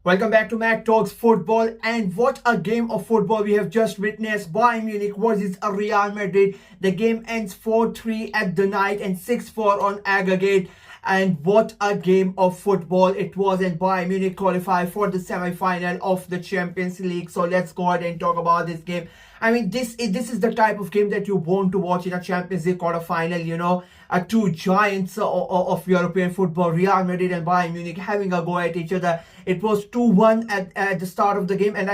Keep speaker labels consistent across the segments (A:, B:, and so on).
A: Welcome back to Mac Talks Football, and what a game of football we have just witnessed. Bayern Munich versus Real Madrid. The game ends 4-3 at the night and 6-4 on aggregate. And what a game of football it was, and Bayern Munich qualify for the semi-final of the Champions League. So let's go ahead and talk about this game. I mean, this is the type of game that you want to watch in a Champions League quarter-final. Two giants of European football, Real Madrid and Bayern Munich, having a go at each other. It was 2-1 at the start of the game, and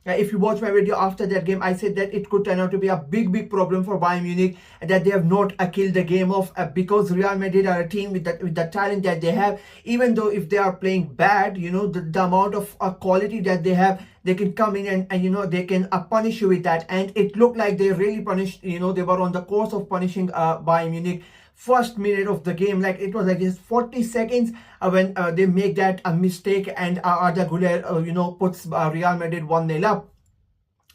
A: if you watch my video after that game, I said that it could turn out to be a big problem for Bayern Munich, that they have not killed the game off, because Real Madrid are a team with the talent that they have. Even though if they are playing bad, the amount of quality that they have, they can come in and they can punish you with that. And it looked like they really punished. They were on the course of punishing Bayern Munich. First minute of the game, like it was like just 40 seconds when they make that a mistake, and Arda Güler puts Real Madrid 1-0 up.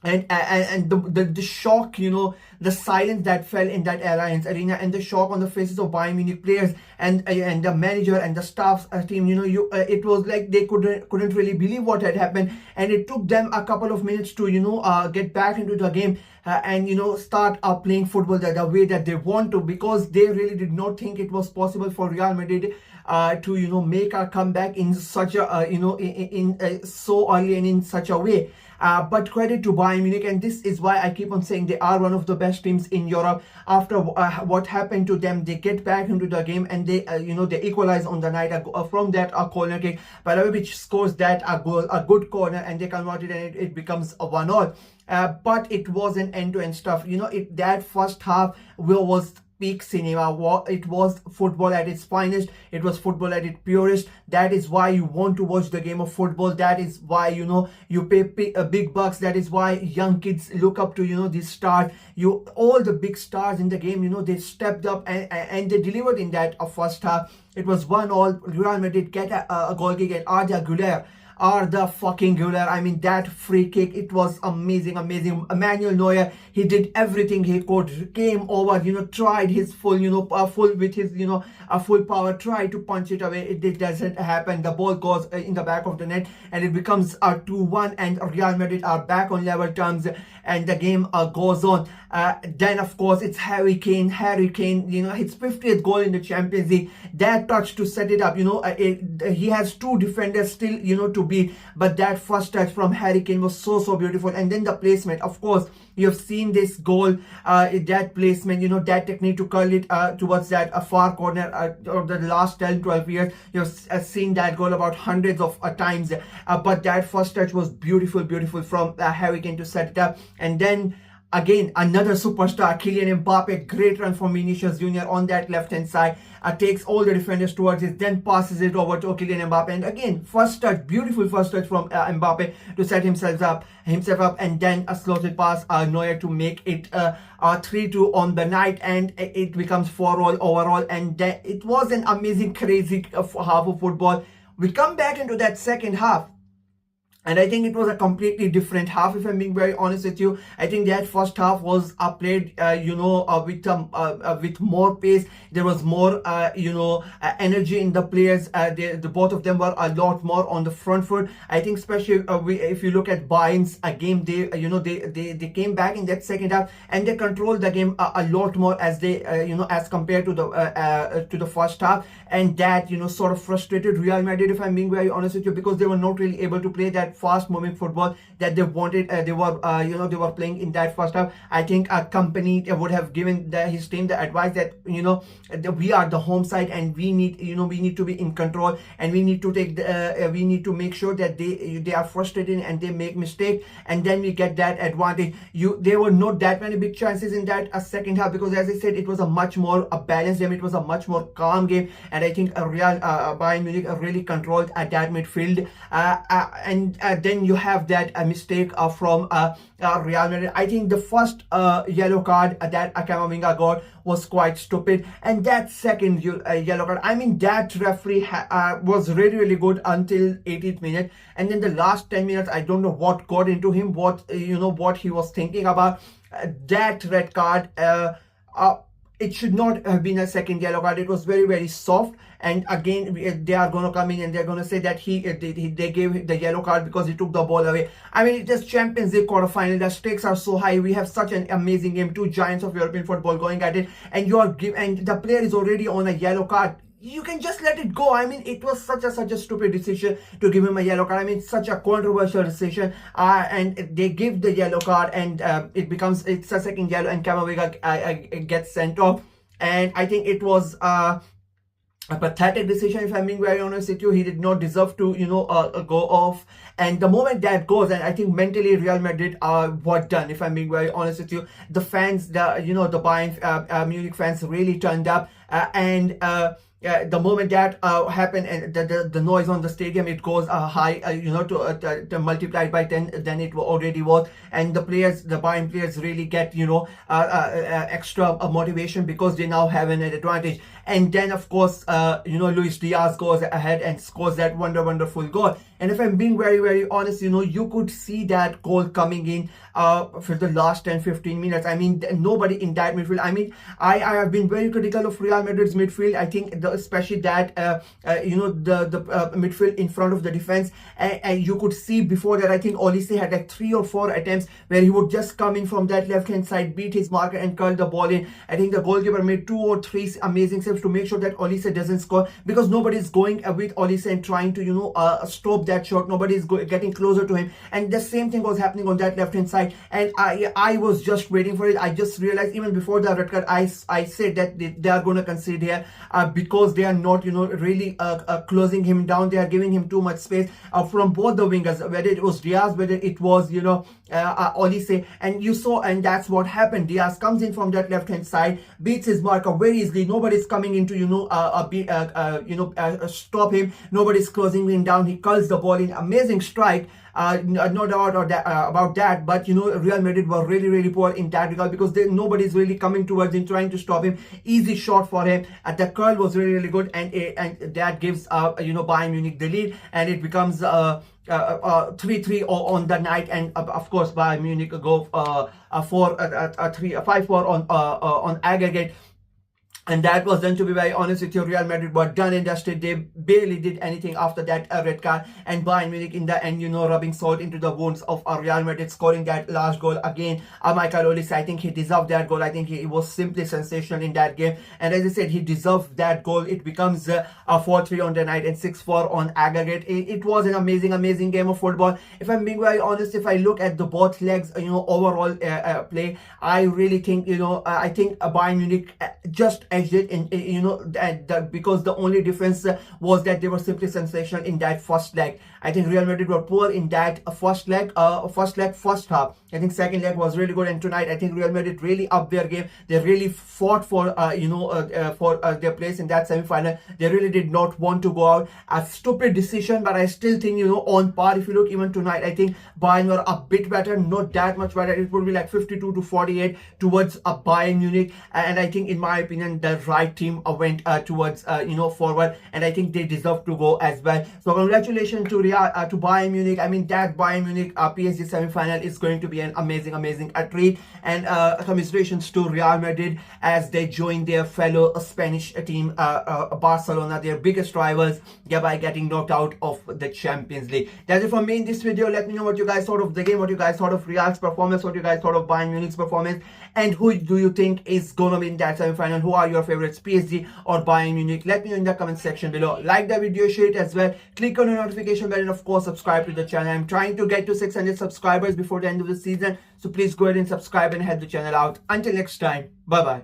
A: And the shock, the silence that fell in that Allianz Arena, and the shock on the faces of Bayern Munich players and the manager and the staff team, it was like they couldn't really believe what had happened, and it took them a couple of minutes to get back into the game and start playing football the way that they want to, because they really did not think it was possible for Real Madrid to make a comeback in such a in so early and in such a way. But credit to Bayern Munich, and this is why I keep on saying they are one of the best teams in Europe. After what happened to them, they get back into the game, and they equalize on the night from that corner kick, by the way, which scores that goal, a good corner, and they convert it, and it becomes a 1-1. But it wasn't end-to-end stuff. That first half was peak cinema. It was football at its finest. It was football at its purest. That is why you want to watch the game of football. That is why you pay big bucks. That is why young kids look up to these stars. All the big stars in the game, they stepped up and they delivered in that first half. It was 1-1. Real Madrid get a goal kick, and Arda Güler, I mean, that free kick, it was amazing. Emmanuel Neuer, he did everything he could, came over, tried his full, full with his, full power, tried to punch it away. It doesn't happen. The ball goes in the back of the net, and it becomes a 2-1, and Real Madrid are back on level terms, and the game goes on. Then, of course, it's Harry Kane, his 50th goal in the Champions League. That touch to set it up, he has two defenders still, to beat, but that first touch from Harry Kane was so beautiful. And then the placement, of course, you have seen this goal, that placement, that technique to curl it towards that far corner of the last 10-12 years. You've seen that goal about hundreds of times, but that first touch was beautiful from Harry Kane to set it up. And then again, another superstar, Kylian Mbappe, great run from Vinicius Jr. on that left-hand side, takes all the defenders towards it, then passes it over to Kylian Mbappe. And again, first touch, beautiful first touch from Mbappe to set himself up, and then a slotted pass, Neuer, to make it 3-2 on the night, and it becomes 4-all overall. And it was an amazing, crazy half of football. We come back into that second half, and I think it was a completely different half, if I'm being very honest with you. I think that first half was played, with more pace. There was more, energy in the players. The both of them were a lot more on the front foot. I think, especially if you look at Bayern's game, they came back in that second half, and they controlled the game a lot more as they, as compared to the first half. And that, sort of frustrated Real Madrid, if I'm being very honest with you, because they were not really able to play that fast moving football that they wanted. They were playing in that first half. I think a company would have given his team the advice that we are the home side, and we need to be in control, and we need to we need to make sure that they are frustrated and they make mistake, and then we get that advantage. There were not that many big chances in that second half, because as I said, it was a much more balanced game. It was a much more calm game, and I think Bayern Munich really controlled at that midfield, and then you have that mistake from Real Madrid. I think the first yellow card that Camavinga got was quite stupid, and that second yellow card, I mean, that referee was really good until 18th minute, and then the last 10 minutes, I don't know what got into him, what he was thinking about. That red card, it should not have been a second yellow card. It was very, very soft. And again, they are going to come in and they're going to say that they gave the yellow card because he took the ball away. I mean, it is Champions League quarterfinal. The stakes are so high. We have such an amazing game. Two giants of European football going at it, and and the player is already on a yellow card. You can just let it go. I mean, it was such a stupid decision to give him a yellow card. I mean, such a controversial decision. And they give the yellow card, and it's a second yellow, and Camavinga gets sent off. And I think it was a pathetic decision, if I'm being very honest with you. He did not deserve to, go off. And the moment that goes, and I think mentally Real Madrid were done, if I'm being very honest with you. The fans, the Bayern Munich fans really turned up, and the moment that happened, and the noise on the stadium, it goes high, to multiplied by 10 than it already was. And the Bayern players really get, extra motivation because they now have an advantage. And then, of course, Luis Diaz goes ahead and scores that wonderful goal. And if I'm being very, very honest, you could see that goal coming in for the last 10-15 minutes. I mean, nobody in that midfield. I mean, I have been very critical of Real Madrid's midfield. I think especially that the midfield in front of the defense. And you could see before that, I think Olise had like 3 or 4 attempts where he would just come in from that left hand side, beat his marker and curl the ball in. I think the goalkeeper made 2 or 3 amazing saves to make sure that Olise doesn't score, because nobody is going with Olise and trying to stop that shot. Nobody is getting closer to him. And the same thing was happening on that left hand side. And I was just waiting for it. I just realized even before the red card, I said that they are going to concede here because they are not really closing him down. They are giving him too much space from both the wingers, whether it was Diaz, whether it was Olise. And you saw, and that's what happened. Diaz comes in from that left hand side, beats his marker very easily. Nobody's coming into stop him. Nobody's closing him down. He curls the ball in. Amazing strike. No doubt about that. But Real Madrid were really, really poor in that regard, because nobody's really coming towards him, trying to stop him. Easy shot for him. The curl was really, really good, and that gives Bayern Munich the lead, and it becomes 3-3 on the night. And of course, Bayern Munich go 5-4 on aggregate. And that was then, to be very honest with you, Real Madrid were done and dusted. They barely did anything after that red card. And Bayern Munich in the end, rubbing salt into the wounds of Real Madrid, scoring that last goal again. Michael Olise, I think he deserved that goal. I think he was simply sensational in that game. And as I said, he deserved that goal. It becomes a 4-3 on the night and 6-4 on aggregate. It was an amazing game of football. If I'm being very honest, if I look at the both legs, overall play, I really think, I think Bayern Munich just edged it, and because the only difference was that they were simply sensational in that first leg. I think Real Madrid were poor in that first half. I think second leg was really good, and tonight I think Real Madrid really upped their game. They really fought for their place in that semi-final. They really did not want to go out. A stupid decision, but I still think on par. If you look even tonight, I think Bayern were a bit better, not that much better. It would be like 52-48 towards Bayern Munich, and I think in my opinion the right team went towards forward, and I think they deserve to go as well. So congratulations to Bayern Munich. I mean, that Bayern Munich PSG semi-final is going to be an amazing treat, and commiserations to Real Madrid as they join their fellow Spanish team Barcelona, their biggest rivals, by getting knocked out of the Champions League. That's it from me in this video. Let me know what you guys thought of the game, what you guys thought of Real's performance, what you guys thought of Bayern Munich's performance, and who do you think is gonna win that semi-final? Who are your favorites, PSG or Bayern Munich? Let me know in the comment section below. Like the video, share it as well, click on the notification bell, and of course subscribe to the channel. I'm trying to get to 600 subscribers before the end of the season, so please go ahead and subscribe and help the channel out. Until next time, bye bye.